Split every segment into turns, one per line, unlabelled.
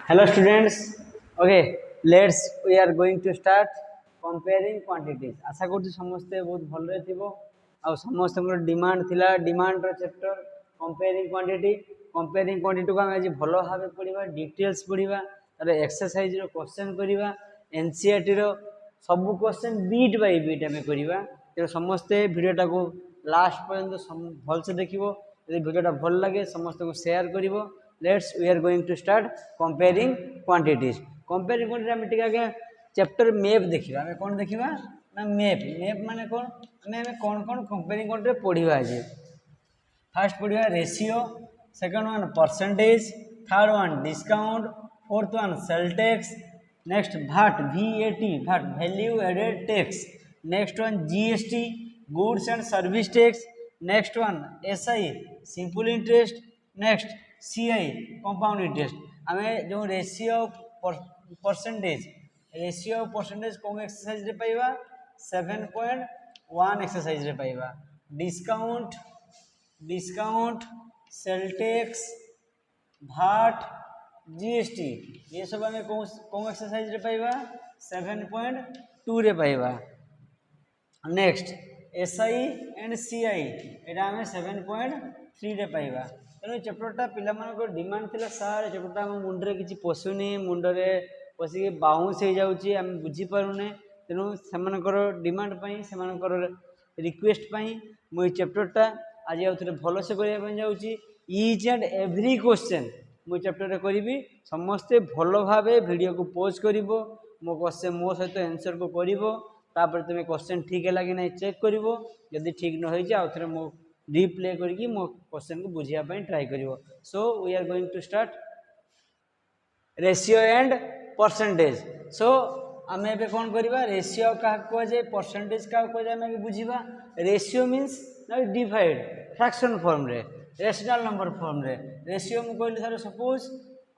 Hello students. Okay, we are going to start comparing quantities. आशा करछि समस्ते बहुत भलरे थिबो आ समस्त डिमांड थिला डिमांड रो चैप्टर कंपेयरिंग क्वांटिटी को हम आज भलो भाबे पढिबा डिटेल्स पढिबा तार एक्सरसाइज रो क्वेश्चन करिबा एनसीईआरटी रो सब क्वेश्चन बीट बाय बीट हमें करिबा तो समस्ते वीडियोटा को लास्ट पर्यंत भल से देखिबो यदि वीडियोटा भल लागे समस्त को share करिवो we are going to start comparing quantities हम टिके आगे चैप्टर मैप देखिबा हमें कोन देखिबा ना मैप माने कोन हमें कोन कंपेयरिंग क्वांटिटी पढिबा आज फर्स्ट पढिबा ratio second one percentage third one discount fourth one sale tax next VAT value added tax next one GST goods and service tax next one SI simple interest next CI compound interest हमें जो ratio percentage कौन exercise रे पाइबा 7.1 exercise रे पाइबा discount sale tax VAT GST ये सब हमें कौन एक्सरसाइज रे पाइबा 7.2 रे पाइबा नेक्स्ट SI एंड CI एटा हमें 7.3 रे पाइबा तेणु चैप्टरटा पिला डिमांड थिला सार चैप्टरटा हम मुंडरे किछि पसुनी मुंडरे पसी बाउंस हो जाउची हम बुझी पारुने तेणु सेमानकर डिमांड पई सेमानकर रिक्वेस्ट पई मो चैप्टरटा आज आउथरे भलो से करिया पई जाउची ईच एंड एवरी क्वेश्चन मो चैप्टर रे करिवि समस्ते भलो भाबे वीडियो को पॉज करिवो मो क्वेश्चन मो सहित आंसर को करिवो तापर तुमे क्वेश्चन ठीक है लागे नै चेक करिवो यदि ठीक न होई जे आउथरे मो रिप्ले करके मो क्वेश्चन को बुझिया पई ट्राई करिवो so we are going to start ratio and percentage so आमे एबे कोन करबा रेशियो का को जे परसेंटेज का को जे आमे बुझिबा रेशियो मींस ना डिवाइड फ्रैक्शन फॉर्म रे रेशनल नंबर फॉर्म रे रेशियो मु कहली सर सपोज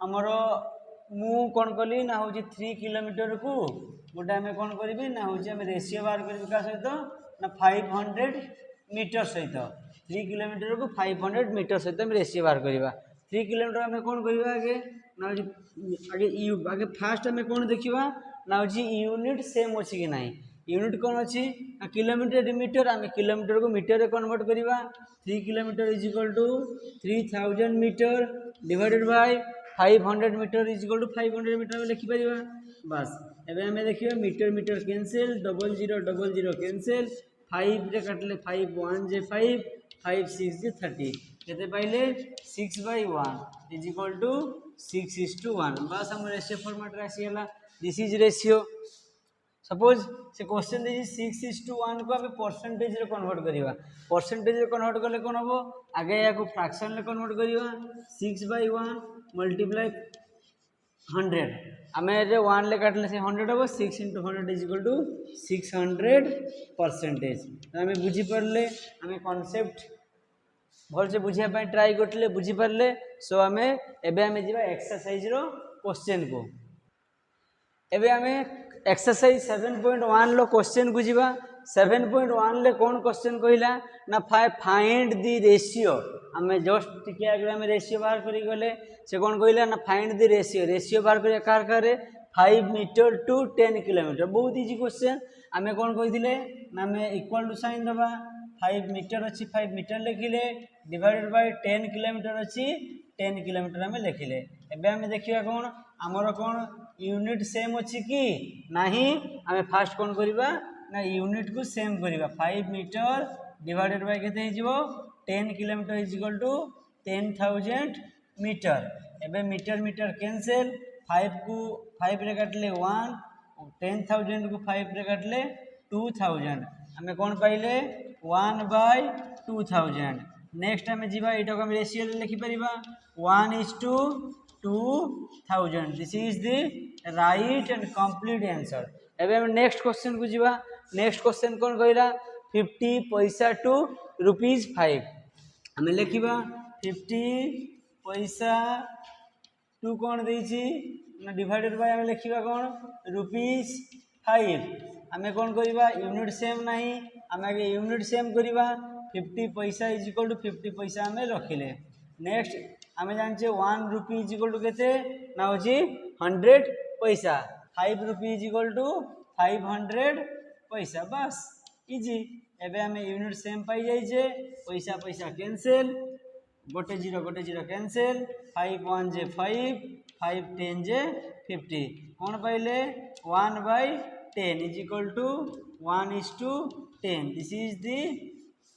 हमरो मु कोन कली ना होची 3 किलोमीटर को गोटे आमे कोन करबी ना होची आमे रेशियो बार करबी का सहित ना 500 मीटर सहित 3 किलोमीटर को 500 मीटर सहित हम रेशियो बाहर करवा 3 किलोमीटर आम कौन करवा आगे ना आगे फास्ट आम कौन देखा ना यूनिट सेम अच्छी कि ना यूनिट कौन अच्छी किलोमीटर मीटर आम किलोमीटर को मीटर रे कन्वर्ट करवा 3 kilometre is equal to 3000 metre divided by 500 metre is equal to 500 metre में लिखिपर बस एवं आम देखिए मीटर मीटर कैंसिल 0000 कैंसिल 5 रे काटले 5 1 जे 5 5 6 जे 30 केते पाइले 6/1 इज इक्वल टू 6:1 बस हम रेशियो फॉर्मेट रे आसीला दिस इज रेशियो सपोज से क्वेश्चन दे 6:1 को हम परसेंटेज रे कन्वर्ट करबा परसेंटेज रे कन्वर्ट करले कोन होबो आगे या को फ्रैक्शन रे कन्वर्ट करबा 6/1 मल्टीप्लाई 100 आमे जे 1 ले काटले से 100 हो 6 * 100 इज इक्वल टू 600 परसेंटेज आमे बुझी परले आमे कांसेप्ट भल से बुझिया पई ट्राई करतले बुझी परले सो आमे एबे आमे जिबा एक्सरसाइज रो क्वेश्चन को एबे आमे एक्सरसाइज 7.1 लो क्वेश्चन को जिबा 7.1 ले कोन क्वेश्चन कहिला ना फाइंड द रेशियो आमे जस्ट टिके आगे आमे रेशियो बाहर करी गले से कोन कहिला ना फाइंड द रेशियो बाहर करिया कार करे 5 मीटर टू 10 किलोमीटर बहुत इजी क्वेश्चन आमे कोन कहिथिले ना आमे इक्वल टू साइन दबा 5 मीटर अच्छी 5 मीटर लिखिले डिवाइडेड बाय 10 किलोमीटर अच्छी 10 किलोमीटर आमे लिखिले एबे आमे देखिबा कोन हमरो कोन यूनिट सेम अच्छी कि नाही आमे फास्ट कोन करिबा ना यूनिट को सेम करिबा 5 मीटर डिवाइडेड बाय केते हिजबो 10 kilometre is equal to 10000 metre एबे मीटर मीटर कैंसिल 5 को 5 रे काटले 1 10000 को 5 रे काटले 2000 हमें कौन पाइले 1/2000 नेक्स्ट हमें जीवा एटा को हम रेशियो लिखि परिबा 1:2000 this is the right and complete answer एबे हम नेक्स्ट क्वेश्चन को जीवा नेक्स्ट क्वेश्चन कौन कहला 50 पैसा टू ₹5 हमें लिखिबा 50 पैसा टू कौन देछि ना डिवाइडेड बाय हमें लिखिबा कौन ₹5 हमें कौन करिबा यूनिट सेम नहीं हमें आगे यूनिट सेम करिबा 50 पैसा इज इक्वल टू 50 पैसा हमें रखिले नेक्स्ट आम जाने 1 रुपी इज इक्वल टू केते ना होची 100 पैसा 5 रुपी इज इक्वल टू 500 पैसा बस इजी एबे हमें यूनिट सेम पाई जाइए पैसा पैसा कैंसिल गोटे जीरो कैंसिल 5 1 जे 5 5 10 जे 50 कौन पाइले 1/10 is equal to 1:10 this is the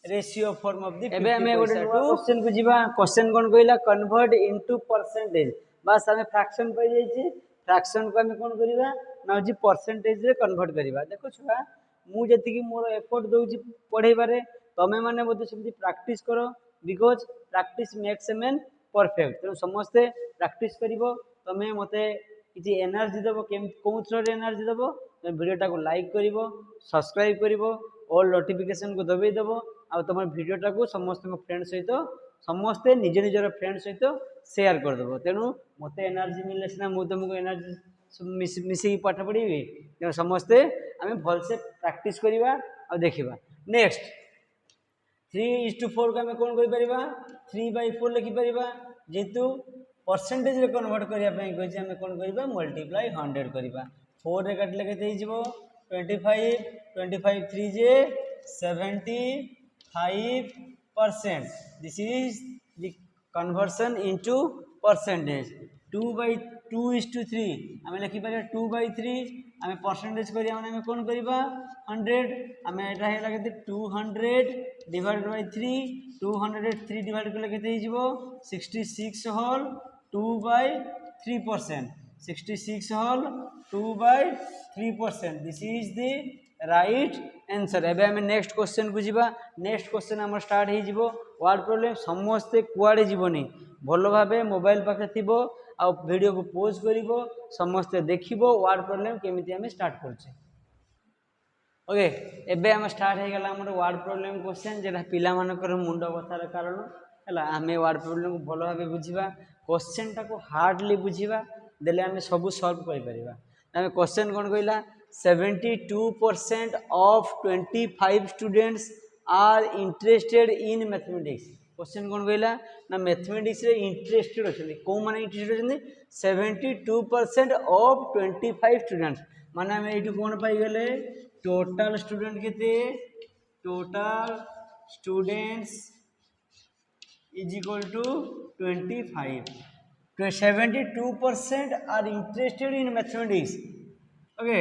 ratio form of the एबे हमें गोटे क्वेश्चन को जीवा क्वेश्चन कोन कहला कन्वर्ट इनटू परसेंटेज बस हमें फ्रैक्शन पाई जाइए फ्रैक्शन को हमें कोन करिवा ना जी परसेंटेज रे कन्वर्ट करिवा देखो छुआ मु जति कि मोर एफर्ट दउची पढाइबारे तमे माने बोते सेमती प्रैक्टिस करो because practice makes a man perfect तेणु समस्ते प्रैक्टिस करिवो तमे मते किछि एनर्जी देबो केम कोन थ्रो रे एनर्जी देबो तमे वीडियोटा को लाइक करिवो सब्सक्राइब करिवो ऑल नोटिफिकेशन को दबेई देबो आ तमर वीडियोटा को समस्त फ्रेंड सहित समस्ते निज निजर फ्रेंड सहित शेयर कर देबो तेणु मते एनर्जी मिलले सिना मु तुमको एनर्जी मिसी पाठ पढ़ी तेणु समस्ते आम भलसे प्रैक्टिस करवा आ देखा नेक्स्ट 3:4 को आम कौन कर 3/4 लिखिपर जेहेतु परसेंटेज रे कन्वर्ट करने कही आम कौन कर मल्टीप्लाई 100 करवा 4 रे काटिले केते हो 25 25 3 जे 75% this is the conversion into percentage 2/2:3 आम लिखिपर 2/3 आम परसेंटेज करिया माने आम कोन करबा 100 आम एटा हेला केते 200 डिवाइडेड बाय 3 203 डिवाइड करले केते हिजबो 66 whole 2/3% 66 whole 2/3% this is the right answer एबे आम नेक्स्ट क्वेश्चन को जीवा नेक्स्ट क्वेश्चन आम स्टार्ट हो जिवो वर्ड प्रॉब्लम समस्ते कुआडे जीवनी भलो भाबे मोबाइल पाखे थिबो आ वीडियो को पॉज करिवो समस्ते देखिबो वर्ड प्रॉब्लम केमिति हमें स्टार्ट करछे ओके एबे हम स्टार्ट हो गला हमर वर्ड प्रॉब्लम क्वेश्चन जेटा पिला मानकर मुंड बथार कारण हला हमें वर्ड प्रॉब्लम को भलो भाबे बुझिबा क्वेश्चन टा को हार्डली बुझिबा देले हमें सब सॉल्व करि परिबा हमें क्वेश्चन कोन कहला 72% of 25 students are interested in mathematics question कौन कहला ना मैथमेटिक्स रे इंटरेस्टेड अच्छे कौ माने इंटरेस्टेड अच्छे 72% ऑफ 25 स्टूडेंट्स माने आम ये कौन पाई गले टोटल स्टूडेंट केते total students is equal to 25 72% are interested in mathematics okay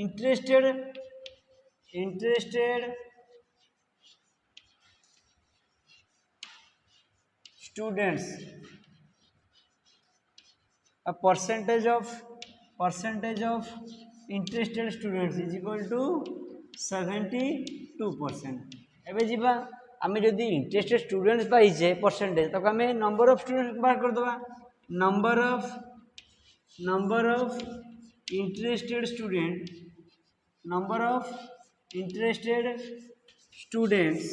interested students a percentage of interested students is equal to 72% एबे जीवा आमे जदि इंटरेस्टेड स्टूडेंट्स पाइजे परसेंटेज तो आमे नंबर ऑफ स्टूडेंट्स बाहर कर दवा number of interested students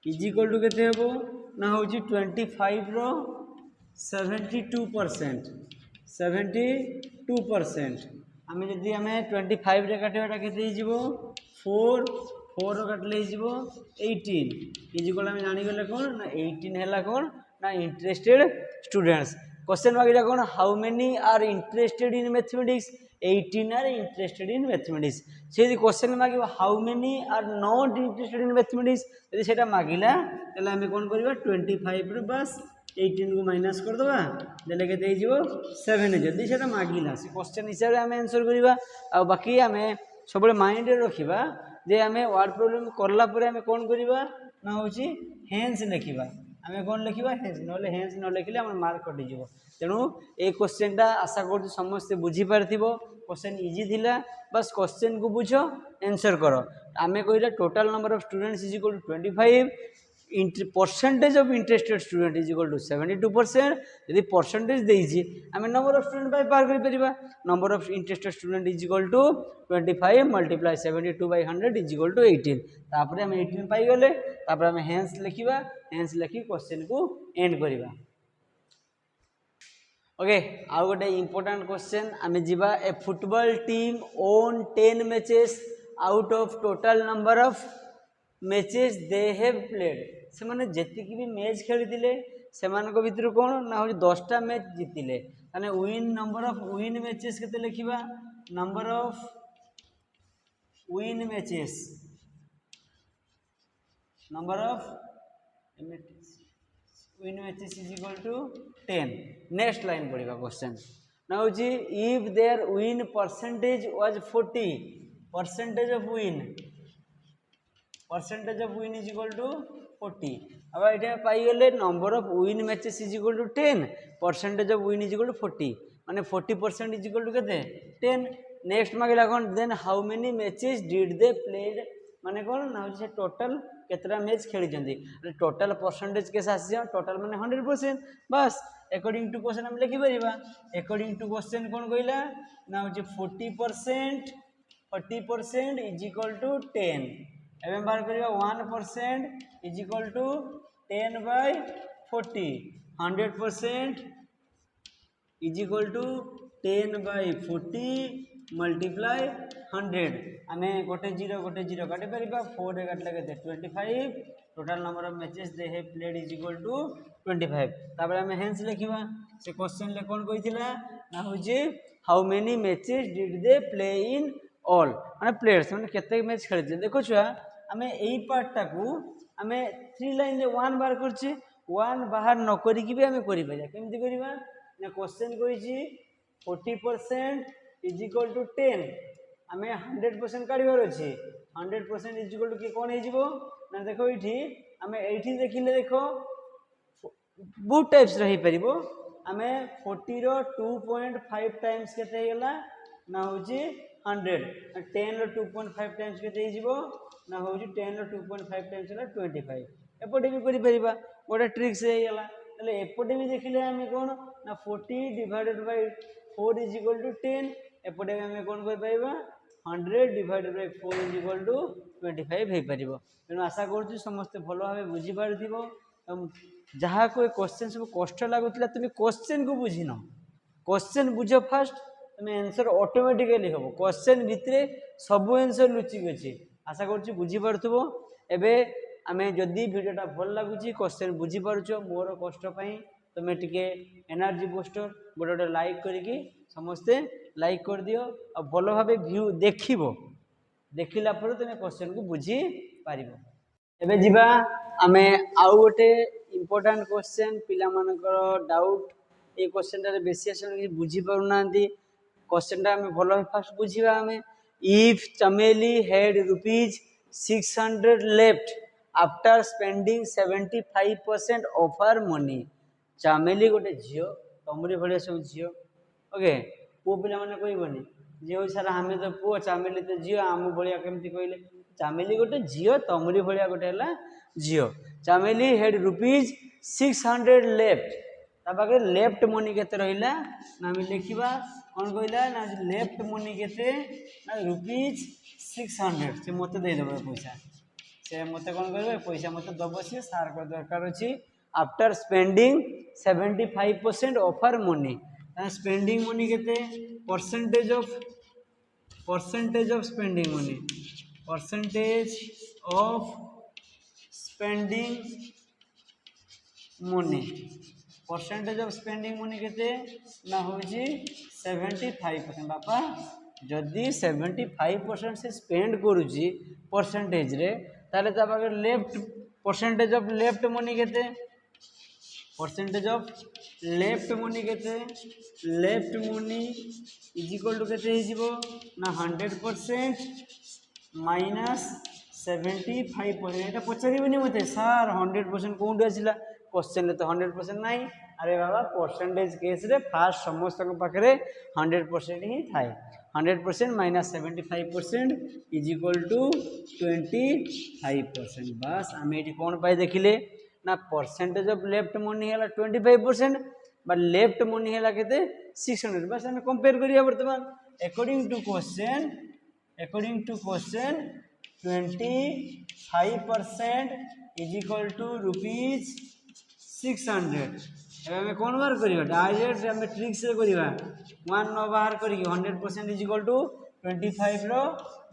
is equal to केते हेबो ना होची 25 रो 72% आमे जदि आमे 25 रे काटिबाटा केते हिजिबो 4 रो काटले हिजिबो 18 इज इक्वल आमे जानि गेले कोन ना 18 हैला कोन ना इंटरेस्टेड स्टूडेंट्स क्वेश्चन मागिला कोन how many are interested in mathematics 18 are interested in mathematics से यदि क्वेश्चन मागिबो how many are not interested in mathematics यदि सेटा मागिला तले हमें कोन करबा 25 रे बस 18 को माइनस कर दबा देले केते हिजिबो 7 जदि सेटा मागिला से क्वेश्चन हिसाब रे हमें आंसर करबा आ बाकी हमें सबले माइंड रे रखिबा जे हमें वर्ड प्रॉब्लम करला परे हमें कोन करबा ना होची हेंस लिखिबा आमे कौन लिखा हेंस न लिखिले आम मार्क कटि जीव तेणु ये क्वेश्चन आशा कर समस्ते बुझीपार क्वेश्चन इजी थिला बस क्वेश्चन को बुझ आंसर कर आम कहला total number of students is equal to 25 percentage of interested student is equal to 72% यदि परसेंटेज देइछि आम नंबर ऑफ स्टूडेंट बाय पार कर परिबा number of interested student is equal to 25 multiply 72/100 is equal to 18 तापर हम 18 पाई गले तापर हम हेंस लिखिबा हेंस लिखि क्वेश्चन को एंड करिबा ओके आउ गोटे इंपोर्टेंट क्वेश्चन आम जीवा a football team own 10 matches out of total number of matches they have played से माने जेतिकी भी मैच खेली से भितर कौन ना हूँ 10टा मैच जीतिले ताने win number of win matches केते लिखिबा number of win matches number of win matches is equal to 10 next line पढ़िबा क्वेश्चन ना हूँ if there win percentage was 40 percentage of win is equal to 40 अब ये पाइगले number of win matches is equal to 10 percentage of win is equal to 40 माने 40% is equal to केते 10 next मागिला कौन then how many matches did they played माने कौन ना से टोटल केतरा मैच खेली जंदी टोटल परसेंटेज के साथ टोटल माने 100% बस अकॉर्डिंग टू क्वेश्चन हम लिखि परिबा अकॉर्डिंग टू क्वेश्चन कौन कहला ना हो 40% इज इक्वल टू 10 एवं बार करिया 1% is equal to 10 by 40 100% is equal to 10 by 40 multiply 100 आमे गोटे जीरो काटि परिबा 4 काटले केते 25 total number of matches they have played is equal to 25 तापर आमे हेंस लिखिबा से क्वेश्चन ले कोन कहिथिला ना हो जे how many matches did they play in all माने प्लेयर्स माने केते मैच खेलिले देखो छुआ आमे एई पार्ट टाकू आमे 3 लाइन रे 1 बार करछि 1 बाहर न करी कि भी आमे करि परिया केमति करिबा ना क्वेश्चन कहिछि 40% इज इक्वल टू 10 आमे 100% काढिबार अछि 100% इज इक्वल टू कि कोन हे जिवो ना देखो इठी आमे एठी देखिले देखो बहुत टाइप्स रही परिबो आमे 40 रो 2.5 टाइम्स केते हेला ना होची 100 10 रो 2.5 टाइम्स केते हे जिवो ना होची 10 रो 2.5 टाइम्स हेला 25 एपटे भी करि परिबा गोटे ट्रिक से हेला तले एपटे भी देखिले आमे कोन ना 40 divided by 4 is equal to 10 एपटे आमे कोन कर पाइबा 100 divided by 4 is equal to 25 हे परिबो तेनु आशा करछु समस्त भलो भाबे बुझी पारथिबो जहाँ कोई क्वेश्चन सब कष्ट लगुला तुम क्वेश्चन को बुझीन क्वेश्चन बुझ फास्ट तुम आंसर ऑटोमेटिकली हम क्वेश्चन भितर सब आंसर लुचिक अच्छी आशा कर बुझीपार्थो एवं आम जदि भिडियोटा भल लगुच क्वेश्चन बुझीपार मोर कष्टपाई तुम टे एनर्जी बूस्टर गोटे गोटे लाइक करके समस्ते लाइक कर दियो और भल भाव व्यू देखला तुम क्वेश्चन को बुझी पार एवं जीवा आमे आउ गोटे इम्पोर्टाट क्वेश्चन पिला मानकर डाउट ये क्वेश्चन बेसी आस बुझी पारना क्वेश्चन आम भल फास्ट बुझा आम इफ चमेली head ₹600 left after spending 75% of her money चमेली गोटे झील तमरी भाया सब झील ओके पु पिला माने कहबनी जे सारा आम तो पुओ चमेली तो झील आम भाया केमती कहले चमेली गोटे झील तमरी भाया गोटे है झील चमेली हेड ₹600 लेफ्ट लेफ्ट मनी केते रहिला ना हम लिखिबा कौन कहला ना लेफ्ट मनी केते ना ₹600 से मते दे देबो पैसा से मते कौन करबे पैसा मते दबो से सार को दरकार अछि after spending 75% of her money spending money केते percentage of spending money percentage of spending money percentage of spending money केते ना होची 75% बापा जदि 75% से स्पेंड करूची परसेंटेज रे ताले ता पाखे left percentage of left money केते परसेंटेज ऑफ लेफ्ट मनी केते left money is equal to केते हे जिवो ना 100% माइनस 75% एटा पचारिबनी मते सर 100% कोउंड आसिला क्वेश्चन तो 100% नहीं अरे बाबा परसेंटेज केस रे फास्ट समस्त पाखे 100% ही थाए 100% माइनस 75% इज इक्वल टू 25% बस आम ये कौन पाई देखिले ना परसेंटेज ऑफ लेफ्ट मनी है 25% बट लेफ्ट मनी है केते 600 बस आम कंपेयर करिया वर्तमान according to question 25% is equal to ₹600 एवं कौन बार करिया डायरेक्ट आम ट्रिक से करिया 1 न बाहर करी 100% इज इक्वल टू 25 रो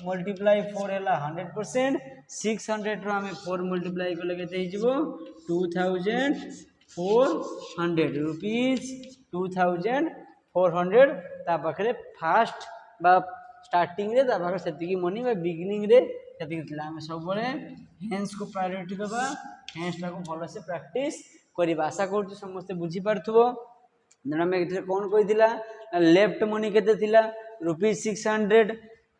मल्टीप्लाई 4 है 100% 600 रो आम 4 मल्टीप्लाई कले के 2400 रुपीज 2400 ता पाखरे फास्ट बा स्टार्टिंग रे ता पाखरे सेतिकी मनी बा बिगिनिंग रे सेतिकी थिला हम सब बळे हेंस को प्रायोरिटी देबा हेंस ला को भलो से प्रैक्टिस करिबा आशा करछु समस्त बुझी पारथुबो देना में कौन कही लेफ्ट मनी केते थिला ₹600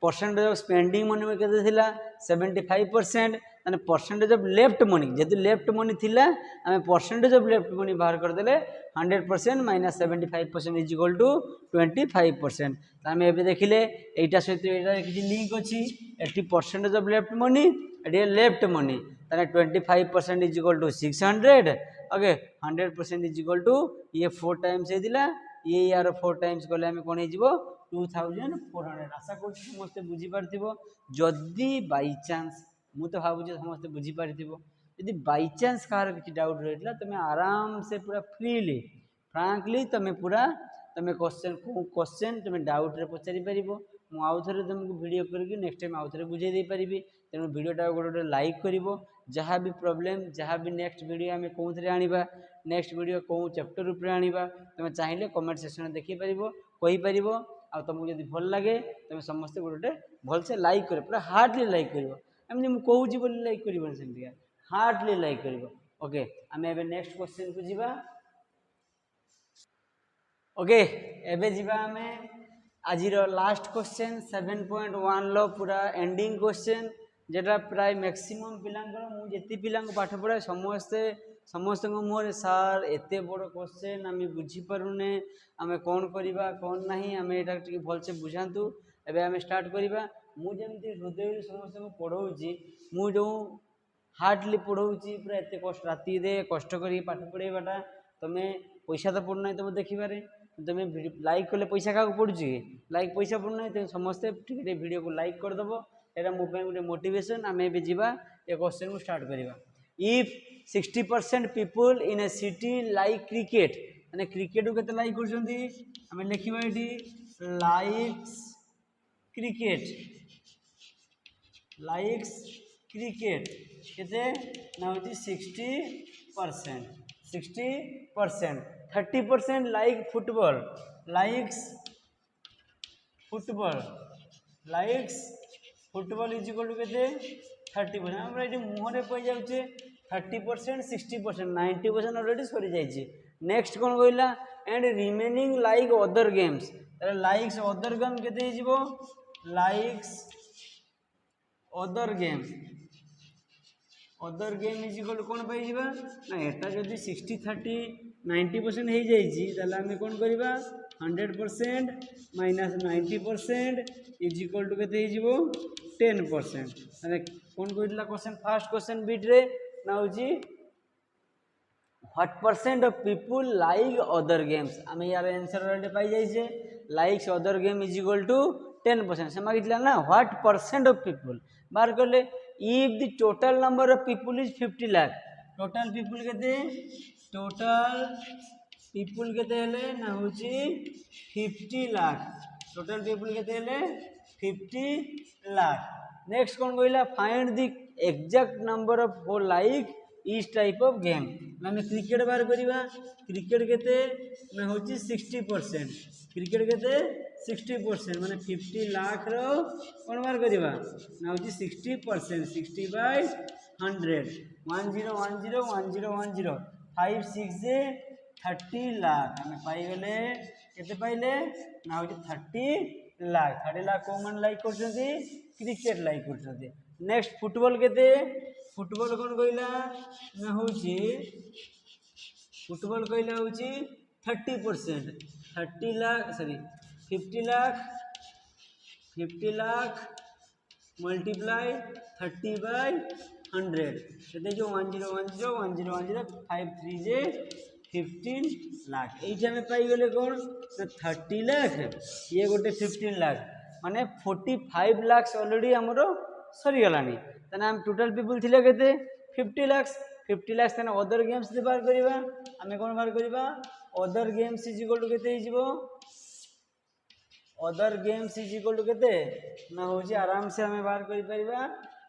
परसेंटेज ऑफ स्पेंडिंग मनी में केते थिला 75% माने परसेंटेज ऑफ लेफ्ट मनी जेतु लेफ्ट मनी थिला आमे परसेंटेज ऑफ लेफ्ट मनी बाहर कर देले 100% माइनस 75% इज इक्वल टू 25%। आमे एबे देखिले एटा सहित एटा किछि लिंक अछि एटी परसेंटेज ऑफ लेफ्ट मनी एटी लेफ्ट मनी ताने 25% is equal to 600 okay 100% is equal to ये 4 टाइम्स हे दिला ये यार 4 टाइम्स कले हमें कोन हे जिवो 2400 आशा कर समस्त बुझी पारथिबो जदी बाय चांस मु तो भाबु जे समस्त बुझी पारथिबो यदि बाय चांस कार किछि डाउट रहला तमे आराम से पूरा फ्रीली फ्रैंकली तमे पूरा तमे क्वेश्चन तमे डाउट रे पचारि परिबो मु आउ थरे तुमको वीडियो करके नेक्स्ट टाइम आउ थरे बुझे दे परिबी तेनु वीडियोटा गोटे लाइक करिवो जहाँ भी प्रॉब्लम जहाँ भी नेक्स्ट वीडियो आम कौन आनिबा नेक्स्ट वीडियो कौ चैप्टर ऊपर आनिबा तुम चाहिए कमेंट सेक्शन देखि परिबो कहि परिबो आ तुमको यदि भल लगे तुम समस्त गोटे भल से लाइक कर पूरा हार्डली लाइक करिवो एमनी मु कहूची बोली लाइक करिवो सेमती हार्डली लाइक करिवो ओके आमे एबे नेक्स्ट क्वेश्चन को जिबा ओके एबे जिबा आमे आजिरो लास्ट क्वेश्चन 7.1 लो पूरा एंडिंग क्वेश्चन जेटा प्राय मैक्सिमम पिलांकर मु जेति पिलांक पाठ पढ़ाए समस्त मुहर सार एते बड़ क्वेश्चन आम बुझी पारुने आम कौन करवा कौन नहीं आम एटा टिके भल से बुझातु एबे आम स्टार्ट करवा मु जेमती हृदय समस्त को पढ़ाऊँगी मु जो हार्डली पढ़ाऊँगी पूरा एते कष्ट राति दे कष्ट करी पाठ पढ़ाइबाटा तुम पैसा तो पड़ना तुम देखिबारे तुम लाइक कले पैसा क्या पड़ुची लाइक पैसा पड़ना तुम समस्ते टिके वीडियो को लाइक करदेव एटा मो गोटे मोटिवेशन आम ए जीवा ए क्वेश्चन को स्टार्ट करवा if 60% people in A city like cricket माने क्रिकेट को लाइक कर लिखा ये लाइक्स क्रिकेट केते ना होची 60% 30% like football likes football is equal to केते 30% हम ये मुहरे पै जाउचे 30% 60% 90% ऑलरेडी सरी जाइए नेक्स्ट कौन कहला and remaining like other games likes other game केते हिजबो likes other game is equal to कौन पाई जिबा ना एटा जदी 60 30 90% हो जाइए ताले आमे कौन करबा 100% माइनस 90% इज इक्वल टू केते हिजबो 10% माने कौन कहला क्वेश्चन फर्स्ट क्वेश्चन बीट रे ना होची what percent of people like other games आमे यार आंसर ऑलरेडी पाई जाइए likes other game is equal to 10% से मागितला ना व्हाट परसेंट ऑफ पीपल बार करले if the total number of people is 50 lakh total people केते हेले ना होची 50 लाख टोटल पीपल केते हेले 50 लाख नेक्स्ट कौन कहला find the exact number of हो लाइक इस टाइप ऑफ गेम आम क्रिकेट बाहर करवा क्रिकेट केते ना होची 60% क्रिकेट केते 60% माने 50 लाख रो कौन बाहर करवा ना होची 60% 60 बाय 100 10101010 5 6 जे 30 लाख आम पाई गले केते पाइले ना होची 30 लाख को मन लाइक करछंती क्रिकेट लाइक करछंती नेक्स्ट फुटबॉल केते फुटबॉल कौन कहला ना होची फुटबॉल कहला होची 30% 30 lakh sorry 50 lakh multiply 30 by 100 केते जो 10101010 5 3 जे 15 लाख एठी हमें पाई गले कौन ना 30 लाख ये गोटे 15 लाख माने 45 लाख ऑलरेडी हमरो सरी गलानी तने हम टोटल पीपल थिले केते 50 लाख तने अदर गेम्स दे बार करबा हमें कोन बार करबा other games is equal to केते हिजबो other games is equal to केते ना होची आराम से हमें बार करि परिबा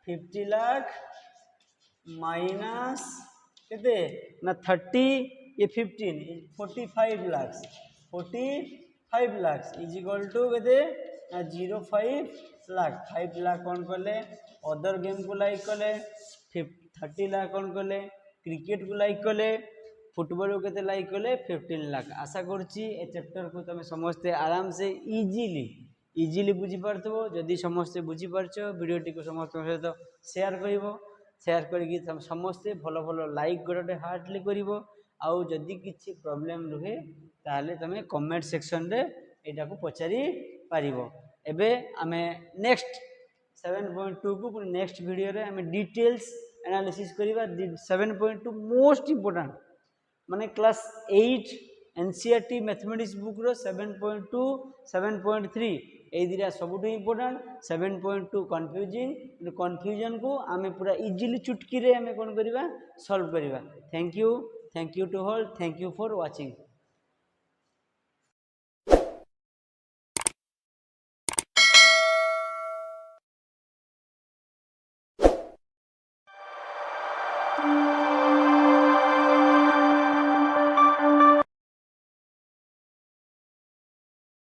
50 लाख माइनस केते ना 30 ये 15 45 lakh 45 lakh is equal to केते ना 05 लाख 5 लाख कौन कले अदर गेम को लाइक कले 30 लाख कौन कले क्रिकेट को लाइक कले फुटबॉल को केते लाइक कले 15 लाख आशा करुच्ची ए चैप्टर को तुम समस्ते आराम से इजिली बुझी पारथबो जदि समस्ते बुझी पारछ वीडियोटी को समस्त सहित शेयर करिवो शेयर करिकी समस्ते भल भल लाइक गोटे हार्टली करिवो आउ जदि किछि प्रॉब्लम रुहे ताले तमे कमेंट सेक्शन रे एटा को पचारि पारिवो एबे आमे नेक्स्ट 7.2 को नेक्स्ट वीडियो रे आमे डिटेल्स एनालिसिस करिवा 7.2 मोस्ट इंपोर्टेंट माने क्लास 8 एनसीईआरटी मैथमेटिक्स बुक रो 7.2 7.3 ए दिरा सबुठु इंपोर्टेंट 7.2 कंफ्यूजन को आमे पूरा इजीली चुटकी रे आमे कोन करिवा सॉल्व करिवा thank you to all thank you for watching.